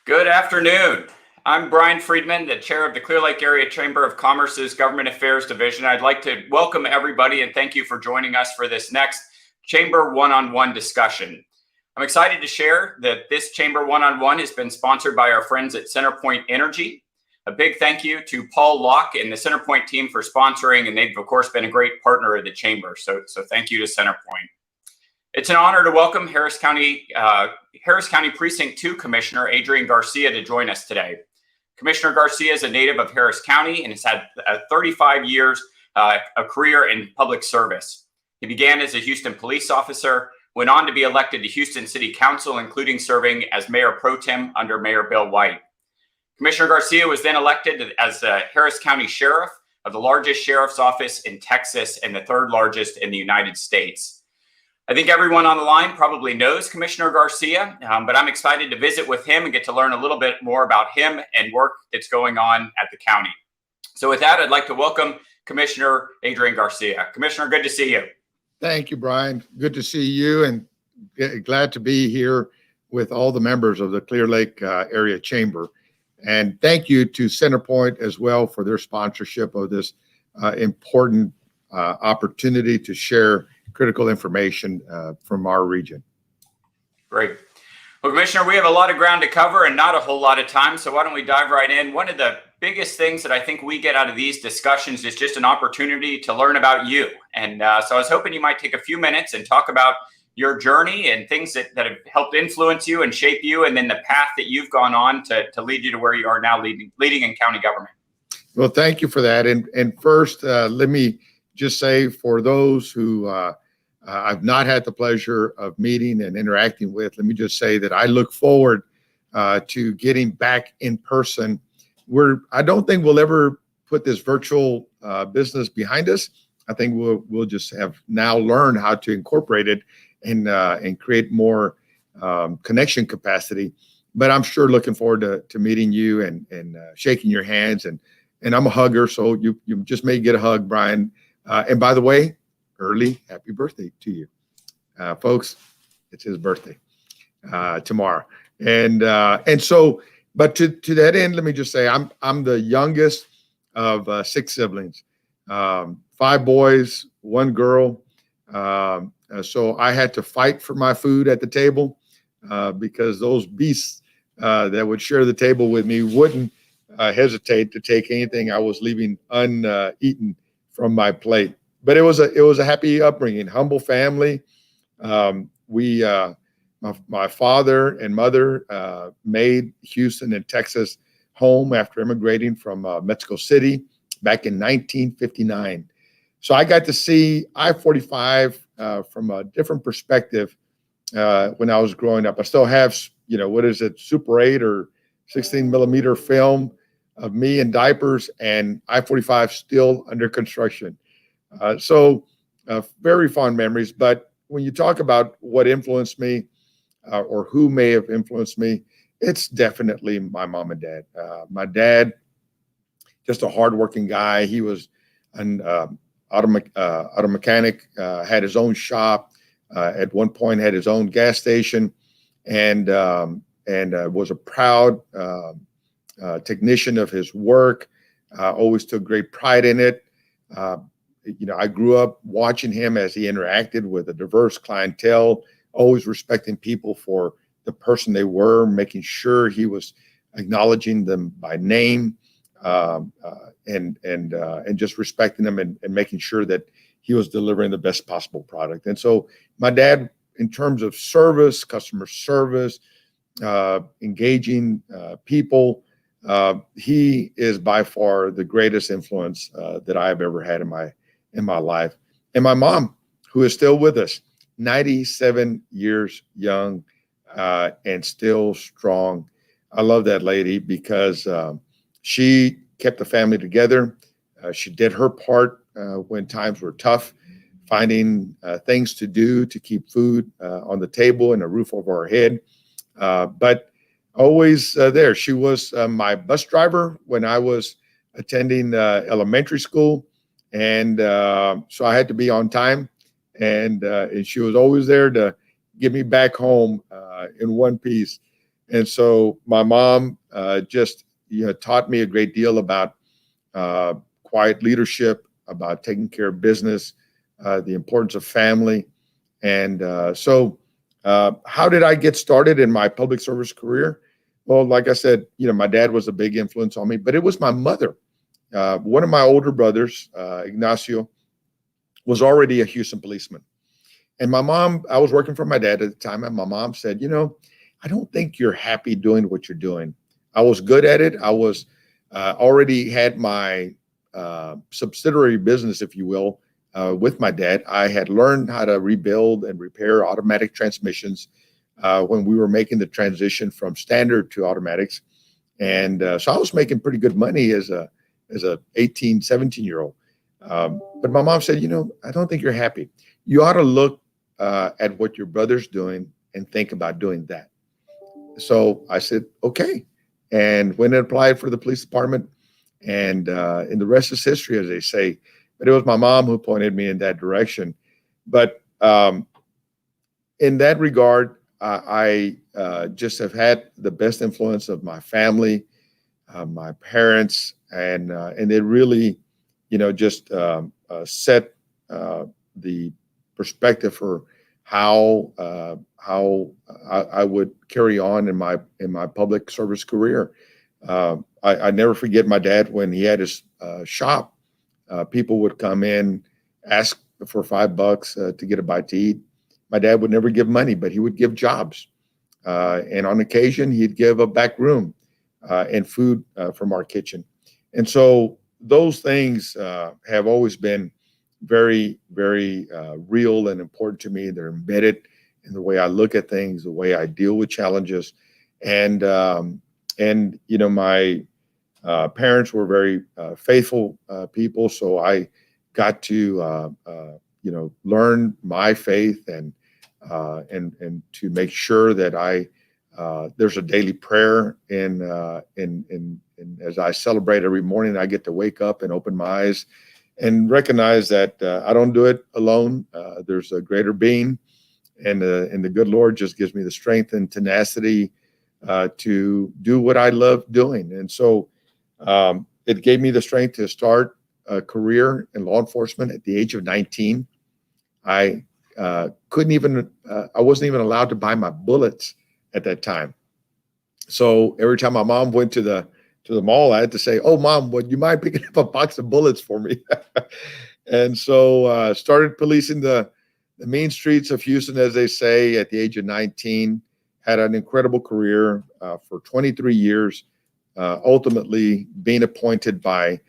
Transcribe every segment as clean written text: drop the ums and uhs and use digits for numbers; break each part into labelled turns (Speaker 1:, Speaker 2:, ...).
Speaker 1: Good afternoon. I'm Brian Freedman, the chair of the Clear Lake Area Chamber of Commerce's Government Affairs Division. I'd like to welcome everybody and thank you for joining us for this next Chamber one-on-one discussion. I'm excited to share that this Chamber one-on-one has been sponsored by our friends at CenterPoint Energy. A big thank you to Paul Locke and the CenterPoint team for sponsoring, and they've of course been a great partner of the Chamber. So thank you to CenterPoint. It's an honor to welcome Harris County Precinct 2 Commissioner Adrian Garcia to join us today. Commissioner Garcia is a native of Harris County and has had 35 years a career in public service. He began as a Houston police officer, went on to be elected to Houston City Council, including serving as Mayor Pro Tem under Mayor Bill White. Commissioner Garcia was then elected as the Harris County Sheriff of the largest sheriff's office in Texas and the third largest in the United States. I think everyone on the line probably knows Commissioner Garcia, but I'm excited to visit with him and get to learn a little bit more about him and work that's going on at the county. So with that, I'd like to welcome Commissioner Adrian Garcia. Commissioner, good to see you.
Speaker 2: Thank you, Brian. Good to see you and glad to be here with all the members of the Clear Lake Area Chamber. And thank you to CenterPoint as well for their sponsorship of this important opportunity to share critical information from our region.
Speaker 1: Great. Well, Commissioner, we have a lot of ground to cover and not a whole lot of time, so why don't we dive right in? One of the biggest things that I think we get out of these discussions is just an opportunity to learn about you. And so I was hoping you might take a few minutes and talk about your journey and things that have helped influence you and shape you, and then the path that you've gone on to lead you to where you are now leading in county government.
Speaker 2: Well, thank you for that. And first, let me just say for those who I've not had the pleasure of meeting and interacting with, let me just say that I look forward to getting back in person. I don't think we'll ever put this virtual business behind us. I think we'll just have now learned how to incorporate it and create more connection capacity. But I'm sure looking forward to meeting you and shaking your hands. And I'm a hugger, so you just may get a hug, Brian. And by the way, early happy birthday to you, folks. It's his birthday tomorrow, and so. But to that end, let me just say I'm the youngest of 6 siblings, 5 boys, 1 girl. So I had to fight for my food at the table because those beasts that would share the table with me wouldn't hesitate to take anything I was leaving uneaten from my plate. But it was a happy upbringing, humble family. My father and mother made Houston and Texas home after immigrating from Mexico City back in 1959. So I got to see I-45 from a different perspective when I was growing up. I still have, Super 8 or 16 millimeter film of me in diapers and I-45 still under construction. So very fond memories. But when you talk about what influenced me or who may have influenced me, it's definitely my mom and dad. My dad, just a hardworking guy. He was an auto mechanic, had his own shop, at one point had his own gas station, and was a proud technician of his work, always took great pride in it. I grew up watching him as he interacted with a diverse clientele, always respecting people for the person they were, making sure he was acknowledging them by name, and just respecting them and making sure that he was delivering the best possible product. And so my dad, in terms of service, customer service, engaging people, he is by far the greatest influence that I have ever had in my life. And my mom, who is still with us, 97 years young and still strong. I love that lady because she kept the family together. She did her part when times were tough, finding things to do to keep food on the table and a roof over our head. But always there. She was my bus driver when I was attending elementary school. And so I had to be on time. And she was always there to get me back home in one piece. And so my mom just taught me a great deal about quiet leadership, about taking care of business, the importance of family. And so how did I get started in my public service career? Well, like I said, my dad was a big influence on me, but it was my mother. One of my older brothers, Ignacio, was already a Houston policeman. And my mom, I was working for my dad at the time, and my mom said, I don't think you're happy doing what you're doing. I was good at it. I was already had my subsidiary business, if you will, with my dad. I had learned how to rebuild and repair automatic transmissions when we were making the transition from standard to automatics. And so I was making pretty good money as a 18, 17-year-old. But my mom said, I don't think you're happy. You ought to look at what your brother's doing and think about doing that. So I said, okay. And went and applied for the police department. And the rest is history, as they say. But it was my mom who pointed me in that direction. But in that regard, I just have had the best influence of my family, my parents, and it really, just set the perspective for how I would carry on in my public service career. I never forget my dad when he had his shop. People would come in, ask for $5 to get a bite to eat. My dad would never give money, but he would give jobs. And on occasion, he'd give a back room and food from our kitchen. And so those things have always been very, very real and important to me. They're embedded in the way I look at things, the way I deal with challenges. And my parents were very faithful people. So I got to, learn my faith and to make sure that there's a daily prayer in as I celebrate every morning. I get to wake up and open my eyes and recognize that I don't do it alone. There's a greater being, and the good Lord just gives me the strength and tenacity to do what I love doing. And so it gave me the strength to start a career in law enforcement at the age of 19. I wasn't even allowed to buy my bullets at that time. So every time my mom went to the mall, I had to say, "Oh, Mom, would you mind picking up a box of bullets for me?" And so started policing the mean streets of Houston, as they say, at the age of 19. Had an incredible career for 23 years, ultimately being appointed by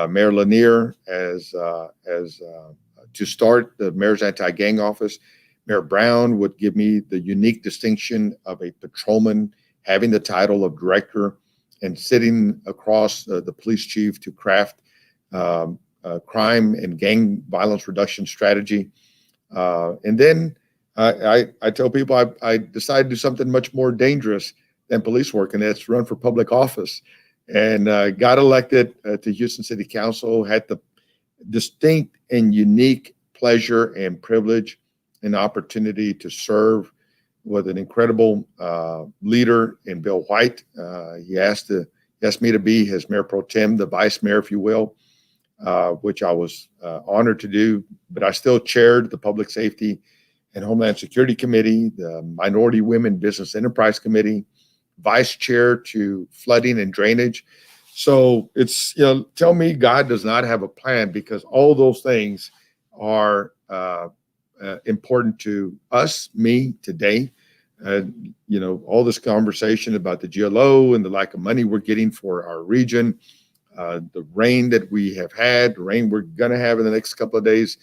Speaker 2: Mayor Lanier as to start the mayor's anti-gang office. Mayor Brown would give me the unique distinction of a patrolman having the title of director and sitting across the police chief to craft crime and gang violence reduction strategy. And then I tell people I decided to do something much more dangerous than police work, and that's run for public office. And got elected to Houston City Council, had the distinct and unique pleasure and privilege and opportunity to serve with an incredible leader in Bill White. He asked me to be his mayor pro tem, the vice mayor, if you will, which I was honored to do. But I still chaired the Public Safety and Homeland Security Committee, the Minority Women Business Enterprise Committee, vice chair to flooding and drainage. So it's, tell me God does not have a plan, because all those things are important to us, me today. All this conversation about the GLO and the lack of money we're getting for our region, the rain that we have had, the rain we're going to have in the next couple of days.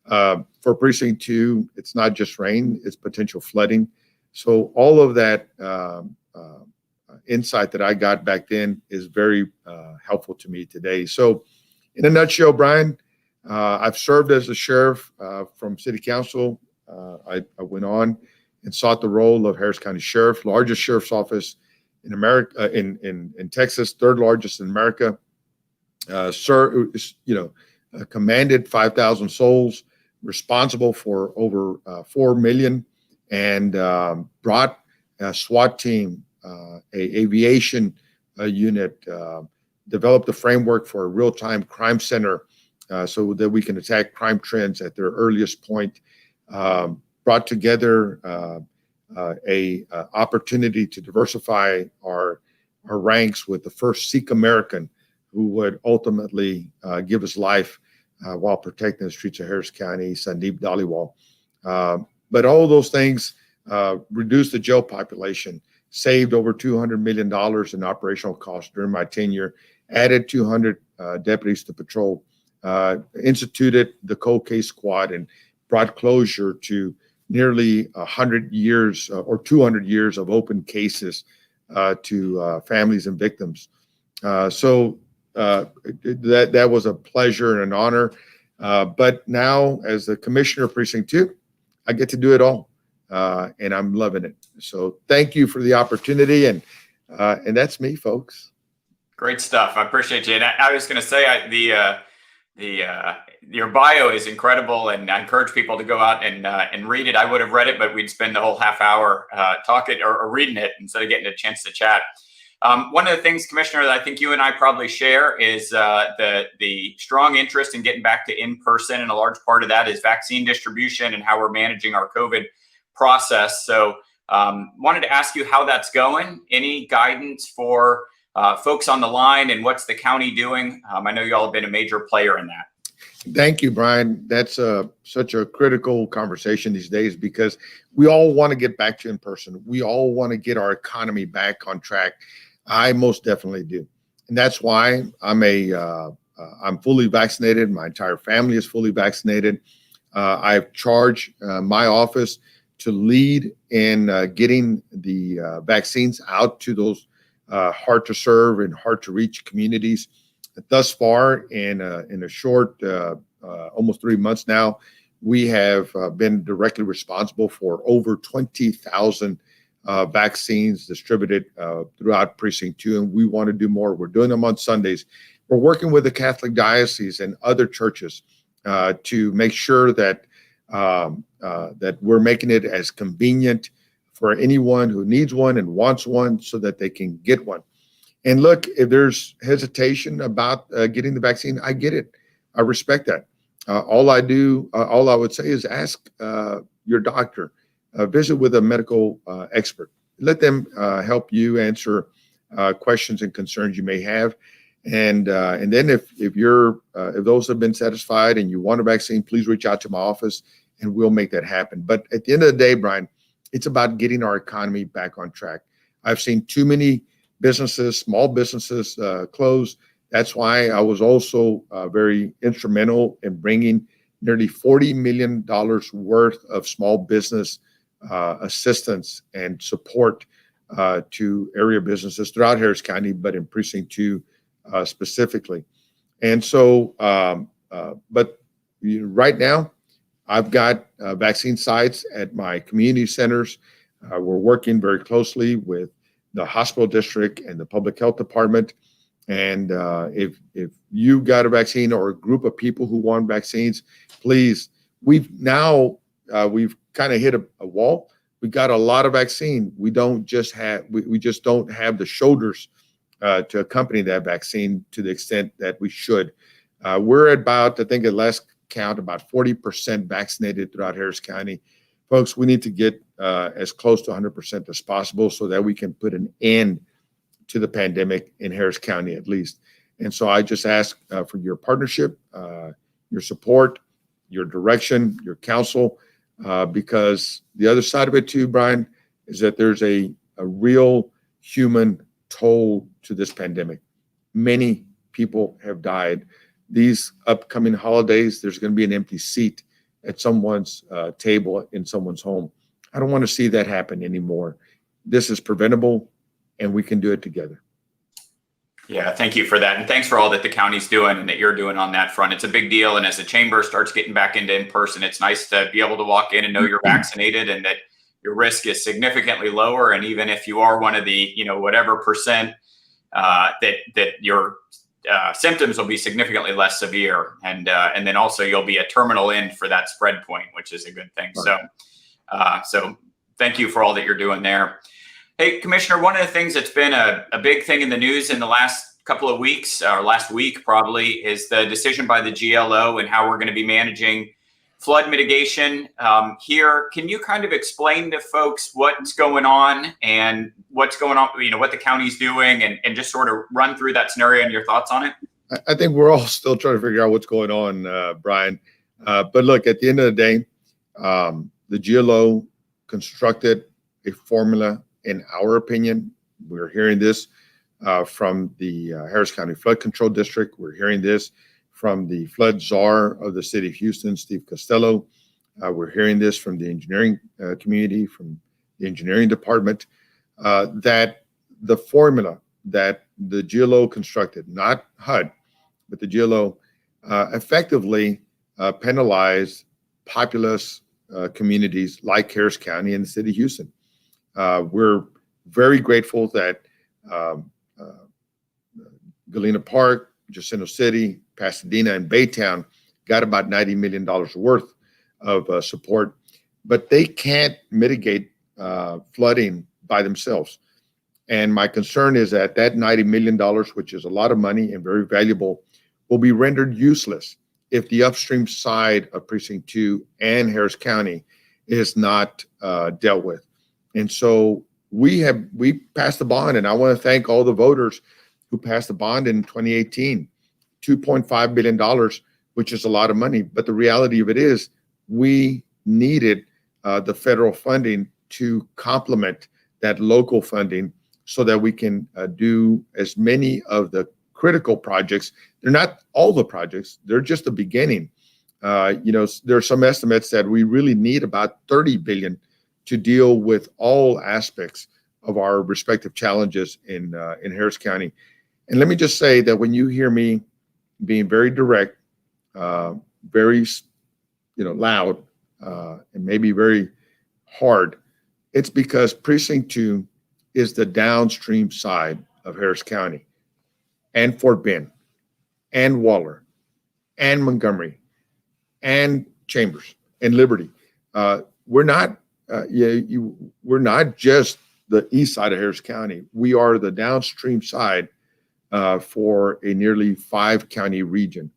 Speaker 2: For Precinct 2, it's not just rain, it's potential flooding. So all of that insight that I got back then is very helpful to me today. So in a nutshell, Brian, I've served as a sheriff from City Council. I went on and sought the role of Harris County Sheriff, largest sheriff's office in America, in Texas, third largest in America. Commanded 5,000 souls, responsible for over 4 million, and brought a SWAT team aviation unit, developed a framework for a real-time crime center so that we can attack crime trends at their earliest point, brought together a opportunity to diversify our ranks with the first Sikh American who would ultimately give his life while protecting the streets of Harris County, Sandeep Dhaliwal. But all of those things reduced the jail population, saved over $200 million in operational costs during my tenure, added 200 deputies to patrol, instituted the cold case squad, and brought closure to nearly 100 years or 200 years of open cases to families and victims. So that was a pleasure and an honor. But now, as the commissioner of Precinct 2, I get to do it all, and I'm loving it. So thank you for the opportunity, and that's me, folks.
Speaker 1: Great stuff. I appreciate you. And I was going to say your bio is incredible, and I encourage people to go out and read it. I would have read it, but we'd spend the whole half hour talking or reading it instead of getting a chance to chat. One of the things, Commissioner, that I think you and I probably share is the strong interest in getting back to in-person, and a large part of that is vaccine distribution and how we're managing our COVID process. So wanted to ask you how that's going. Any guidance for folks on the line, and what's the county doing? I know you all have been a major player in that.
Speaker 2: Thank you, Brian. That's such a critical conversation these days because we all want to get back to in person. We all want to get our economy back on track. I most definitely do. And that's why I'm fully vaccinated. My entire family is fully vaccinated. I've charged my office to lead in getting the vaccines out to those hard to serve and hard to reach communities. Thus far, in a short, almost 3 months now, we have been directly responsible for over 20,000 vaccines distributed throughout Precinct 2, and we want to do more. We're doing them on Sundays. We're working with the Catholic Diocese and other churches to make sure that that we're making it as convenient for anyone who needs one and wants one so that they can get one. And look, if there's hesitation about getting the vaccine, I get it. I respect that. All I would say is ask your doctor, visit with a medical expert. Let them help you answer questions and concerns you may have. And then if those have been satisfied and you want a vaccine, please reach out to my office and we'll make that happen. But at the end of the day, Brian, it's about getting our economy back on track. I've seen too many businesses, small businesses close. That's why I was also very instrumental in bringing nearly $40 million worth of small business assistance and support to area businesses throughout Harris County, but in Precinct 2 specifically. And so, but right now, I've got vaccine sites at my community centers. We're working very closely with the hospital district and the public health department. And if you got a vaccine or a group of people who want vaccines, please, we've kind of hit a wall. We got a lot of vaccine. We just don't have the shoulders to accompany that vaccine to the extent that we should. We're about, I think at last count, about 40% vaccinated throughout Harris County. Folks, we need to get as close to 100% as possible so that we can put an end to the pandemic in Harris County at least. And so I just ask for your partnership, your support, your direction, your counsel, because the other side of it too, Brian, is that there's a real human toll to this pandemic. Many people have died. These upcoming holidays, there's going to be an empty seat at someone's table in someone's home. I don't want to see that happen anymore. This is preventable, and we can do it together.
Speaker 1: Yeah, thank you for that. And thanks for all that the county's doing and that you're doing on that front. It's a big deal. And as the chamber starts getting back into in-person, it's nice to be able to walk in and know you're vaccinated and that your risk is significantly lower. And even if you are one of the, whatever percent, that your symptoms will be significantly less severe. And then also you'll be a terminal end for that spread point, which is a good thing. Right. So thank you for all that you're doing there. Hey, Commissioner, one of the things that's been a big thing in the news in the last couple of weeks, or last week probably, is the decision by the GLO and how we're going to be managing flood mitigation here. Can you kind of explain to folks what's going on and what's going on, what the county's doing, and just sort of run through that scenario and your thoughts on it?
Speaker 2: I think we're all still trying to figure out what's going on, Brian. But look, at the end of the day, the GLO constructed a formula. In our opinion, we're hearing this from the Harris County Flood Control District. We're hearing this from the flood czar of the city of Houston, Steve Costello. We're hearing this from the engineering community, from the engineering department, that the formula that the GLO constructed, not HUD, but the GLO, effectively penalized populous communities like Harris County and the city of Houston. We're very grateful that Galena Park, Jacinto City, Pasadena, and Baytown got about $90 million worth of support, but they can't mitigate flooding by themselves. And my concern is that that $90 million, which is a lot of money and very valuable, will be rendered useless if the upstream side of Precinct 2 and Harris County is not dealt with. And so we passed the bond, and I want to thank all the voters who passed the bond in 2018, $2.5 billion, which is a lot of money. But the reality of it is we needed the federal funding to complement that local funding so that we can do as many of the critical projects. They're not all the projects. They're just the beginning. There are some estimates that we really need about 30 billion to deal with all aspects of our respective challenges in Harris County. And let me just say that when you hear me being very direct, very loud, and maybe very hard, it's because Precinct 2 is the downstream side of Harris County and Fort Bend and Waller and Montgomery and Chambers and Liberty. We're not just the east side of Harris County. We are the downstream side for a nearly 5-county region.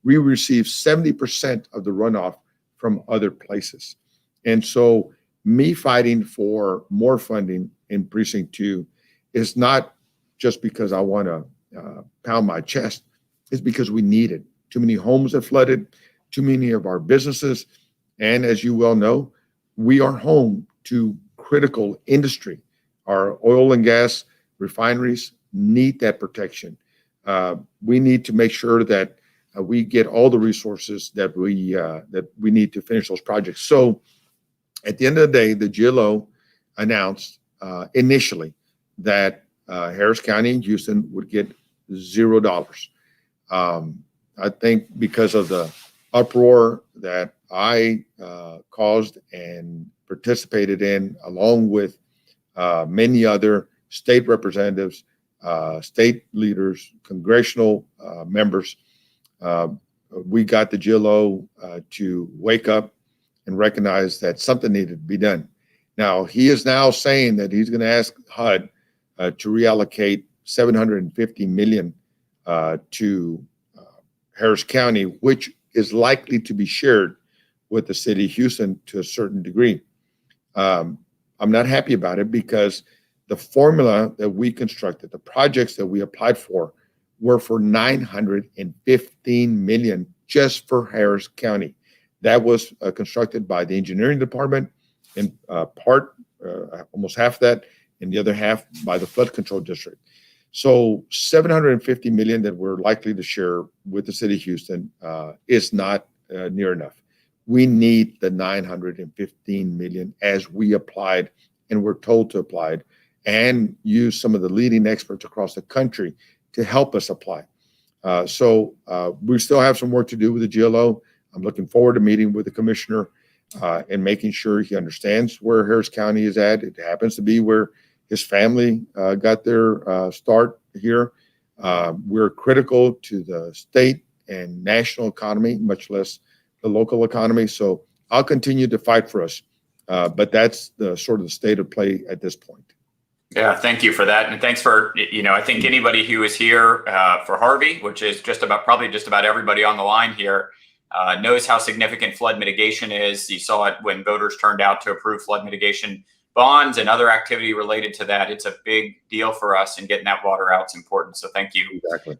Speaker 2: We receive 70% of the runoff from other places. And so me fighting for more funding in Precinct 2 is not just because I want to pound my chest. It's because we need it. Too many homes have flooded, too many of our businesses. And as you well know, we are home to critical industry. Our oil and gas refineries need that protection. We need to make sure that we get all the resources that we need to finish those projects. So at the end of the day, the GLO announced initially that Harris County and Houston would get $0. I think because of the uproar that I caused and participated in, along with many other state representatives, state leaders, congressional members, we got the GLO to wake up and recognize that something needed to be done. Now, he is now saying that he's going to ask HUD to reallocate $750 million to Harris County, which is likely to be shared with the city of Houston to a certain degree. I'm not happy about it because the formula that we constructed, the projects that we applied for, were for $915 million just for Harris County. That was constructed by the engineering department, in part, almost half of that, and the other half by the flood control district. So $750 million that we're likely to share with the city of Houston is not near enough. We need the $915 million as we applied and we're told to apply, and use some of the leading experts across the country to help us apply. So we still have some work to do with the GLO. I'm looking forward to meeting with the commissioner and making sure he understands where Harris County is at. It happens to be where his family got their start here. We're critical to the state and national economy, much less the local economy. So I'll continue to fight for us. But that's the sort of the state of play at this point.
Speaker 1: Yeah, thank you for that. And thanks for, I think anybody who is here for Harvey, which is probably just about everybody on the line here, knows how significant flood mitigation is. You saw it when voters turned out to approve flood mitigation bonds and other activity related to that. It's a big deal for us, and getting that water out is important. So thank you.
Speaker 2: Exactly.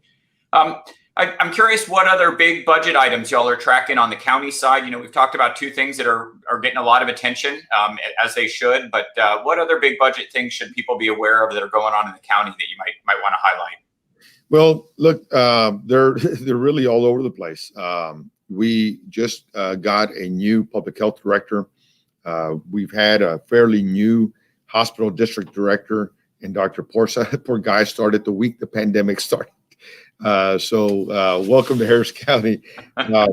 Speaker 1: I'm curious what other big budget items y'all are tracking on the county side. We've talked about two things that are getting a lot of attention, as they should. But what other big budget things should people be aware of that are going on in the county that you might want to highlight?
Speaker 2: Well, look, they're really all over the place. We just got a new public health director. We've had a fairly new hospital district director, and Dr. Porsa. Poor guy started the week the pandemic started. So welcome to Harris County. But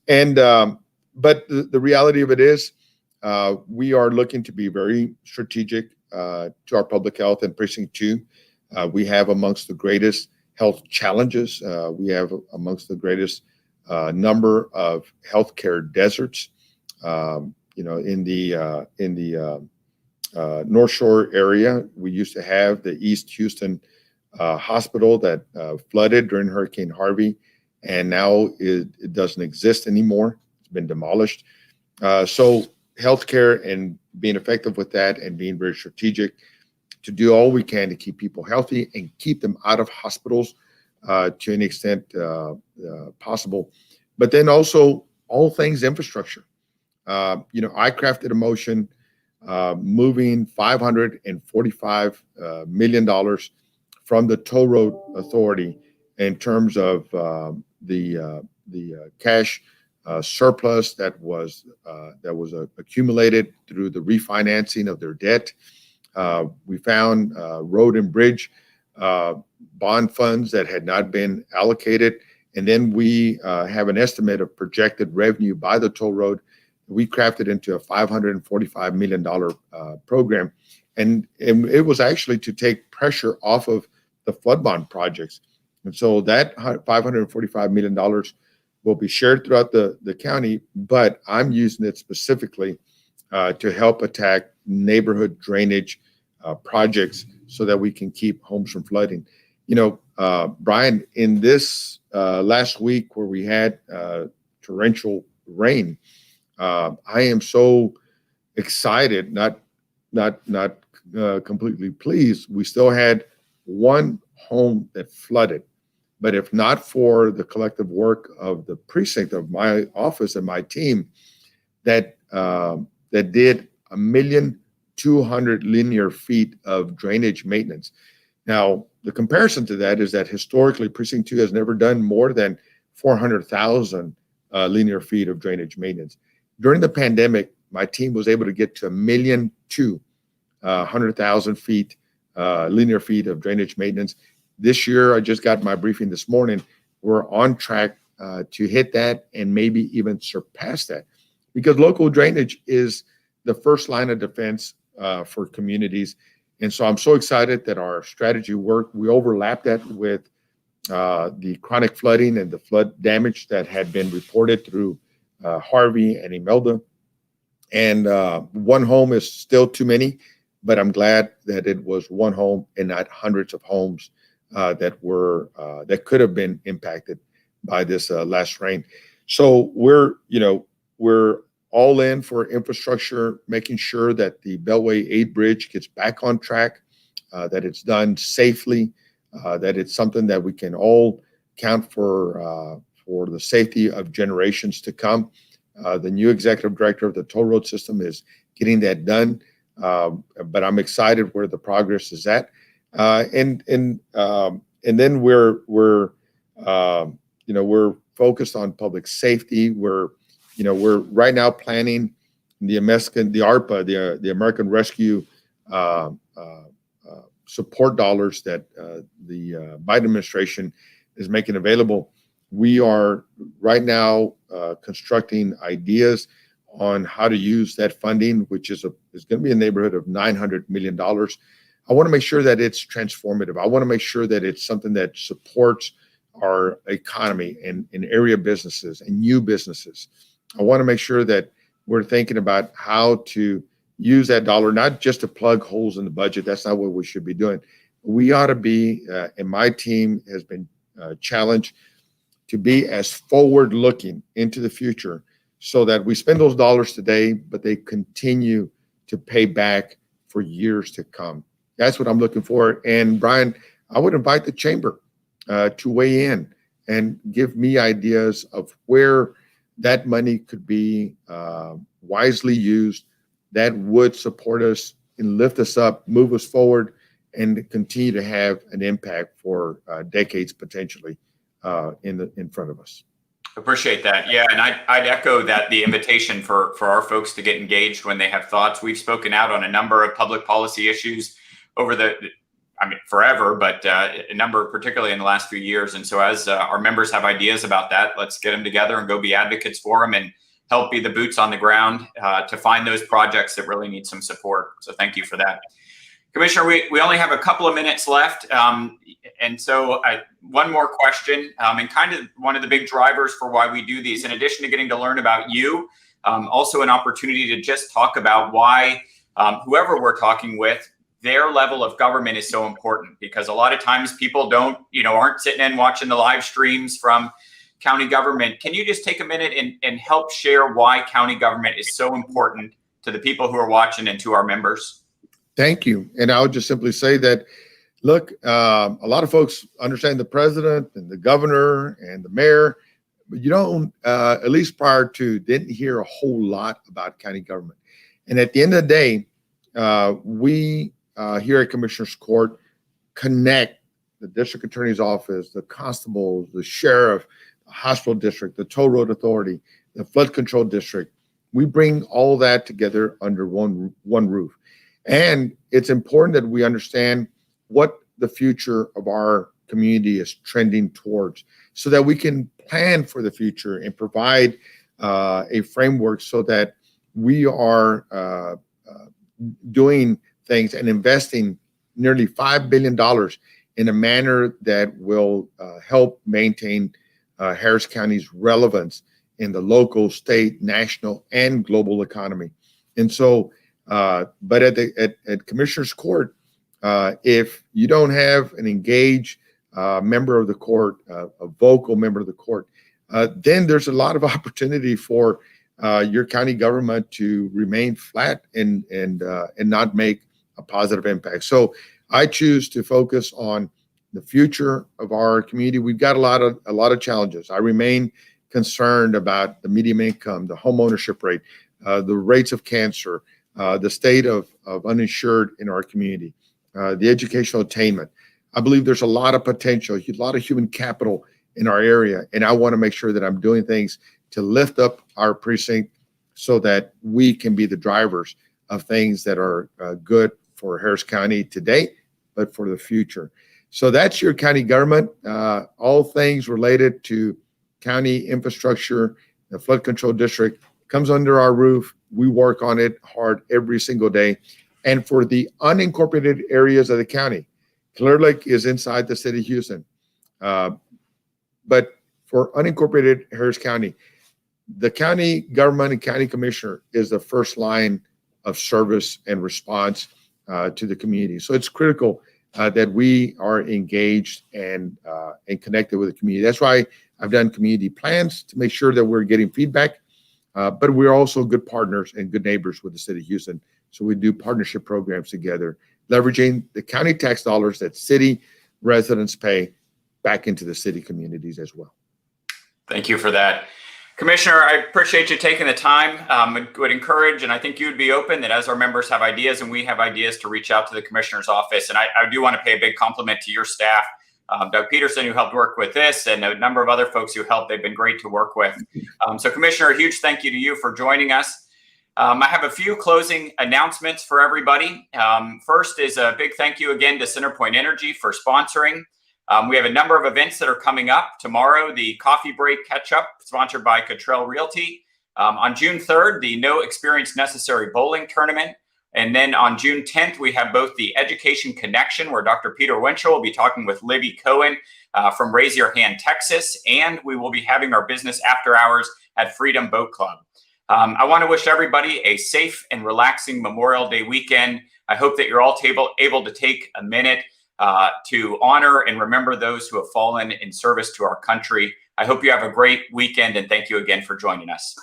Speaker 2: the reality of it is, we are looking to be very strategic to our public health and precinct 2. We have amongst the greatest health challenges. We have amongst the greatest number of healthcare deserts. In the North Shore area, we used to have the East Houston hospital that flooded during Hurricane Harvey, and now it doesn't exist anymore. It's been demolished. So healthcare and being effective with that and being very strategic to do all we can to keep people healthy and keep them out of hospitals to an extent possible. But then also all things infrastructure. I crafted a motion moving $545 million from the Toll Road Authority in terms of the cash surplus that was accumulated through the refinancing of their debt. We found road and bridge bond funds that had not been allocated, and then we have an estimate of projected revenue by the toll road. We crafted into a $545 million program, and it was actually to take pressure off of the flood bond projects. And so that $545 million will be shared throughout the county, but I'm using it specifically to help attack neighborhood drainage projects so that we can keep homes from flooding. Brian, in this last week where we had torrential rain, I am so excited, not completely pleased. We still had one home that flooded, but if not for the collective work of the precinct, of my office and my team, that did 1,200,000 linear feet of drainage maintenance. Now, the comparison to that is that historically, precinct 2 has never done more than 400,000 linear feet of drainage maintenance. During the pandemic, my team was able to get to 1,200,000 feet, linear feet of drainage maintenance. This year, I just got my briefing this morning. We're on track to hit that and maybe even surpass that, because local drainage is the first line of defense for communities. And so I'm so excited that our strategy worked. We overlapped that with the chronic flooding and the flood damage that had been reported through Harvey and Imelda. And one home is still too many, but I'm glad that it was one home and not hundreds of homes that could have been impacted by this last rain. So we're all in for infrastructure, making sure that the Beltway 8 bridge gets back on track, that it's done safely, that it's something that we can all count for the safety of generations to come. The new executive director of the toll road system is getting that done, but I'm excited where the progress is at. And then we're focused on public safety. We're right now planning the ARPA, the American Rescue support dollars that the Biden administration is making available. We are right now constructing ideas on how to use that funding, which is going to be in the neighborhood of $900 million. I want to make sure that it's transformative. I want to make sure that it's something that supports our economy and area businesses and new businesses. I want to make sure that we're thinking about how to use that dollar not just to plug holes in the budget. That's not what we should be doing. We ought to be, and my team has been challenged to be as forward looking into the future so that we spend those dollars today, but they continue to pay back for years to come. That's what I'm looking for. And Brian, I would invite the chamber to weigh in and give me ideas of where that money could be wisely used that would support us and lift us up, move us forward, and continue to have an impact for decades potentially in front of us.
Speaker 1: Appreciate that. Yeah, and I'd echo that the invitation for our folks to get engaged when they have thoughts. We've spoken out on a number of public policy issues over forever, but a number, particularly in the last few years. And so as our members have ideas about that, let's get them together and go be advocates for them and help be the boots on the ground to find those projects that really need some support. So thank you for that. Commissioner, we only have a couple of minutes left. And so one more question, and kind of one of the big drivers for why we do these, in addition to getting to learn about you, also an opportunity to just talk about why whoever we're talking with, their level of government is so important, because a lot of times people aren't sitting in watching the live streams from county government. Can you just take a minute and help share why county government is so important to the people who are watching and to our members?
Speaker 2: Thank you. And I would just simply say that, look, a lot of folks understand the president and the governor and the mayor, but you don't, at least prior to, didn't hear a whole lot about county government. And at the end of the day, we here at Commissioner's Court connect the district attorney's office, the constables, the sheriff, the hospital district, the toll road authority, the flood control district. We bring all that together under one roof. And it's important that we understand what the future of our community is trending towards so that we can plan for the future and provide a framework so that we are doing things and investing nearly $5 billion in a manner that will help maintain Harris County's relevance in the local, state, national, and global economy. And so, but at Commissioner's Court, if you don't have an engaged member of the court, a vocal member of the court, then there's a lot of opportunity for your county government to remain flat and not make a positive impact. So I choose to focus on the future of our community. We've got a lot of challenges. I remain concerned about the median income, the home ownership rate, the rates of cancer, the state of uninsured in our community, the educational attainment. I believe there's a lot of potential, a lot of human capital in our area, and I want to make sure that I'm doing things to lift up our precinct so that we can be the drivers of things that are good for Harris County today, but for the future. So that's your county government. All things related to county infrastructure, the flood control district comes under our roof. We work on it hard every single day. And for the unincorporated areas of the county, Clear Lake is inside the city of Houston. But for unincorporated Harris County, the county government and county commissioner is the first line of service and response to the community. So it's critical that we are engaged and connected with the community. That's why I've done community plans to make sure that we're getting feedback, but we're also good partners and good neighbors with the city of Houston. So we do partnership programs together, leveraging the county tax dollars that city residents pay back into the city communities as well.
Speaker 1: Thank you for that. Commissioner, I appreciate you taking the time. Would encourage, and I think you would be open, that as our members have ideas and we have ideas, to reach out to the commissioner's office. And I do want to pay a big compliment to your staff, Doug Peterson, who helped work with this, and a number of other folks who helped. They've been great to work with. So Commissioner, a huge thank you to you for joining us. I have a few closing announcements for everybody. First is a big thank you again to CenterPoint Energy for sponsoring. We have a number of events that are coming up. Tomorrow, the Coffee Break Catch-Up, sponsored by Cottrell Realty. On June 3rd, the No Experience Necessary Bowling Tournament. And then on June 10th, we have both the Education Connection, where Dr. Peter Winchell will be talking with Libby Cohen from Raise Your Hand, Texas. And we will be having our business after hours at Freedom Boat Club. I want to wish everybody a safe and relaxing Memorial Day weekend. I hope that you're all able to take a minute to honor and remember those who have fallen in service to our country. I hope you have a great weekend, and thank you again for joining us.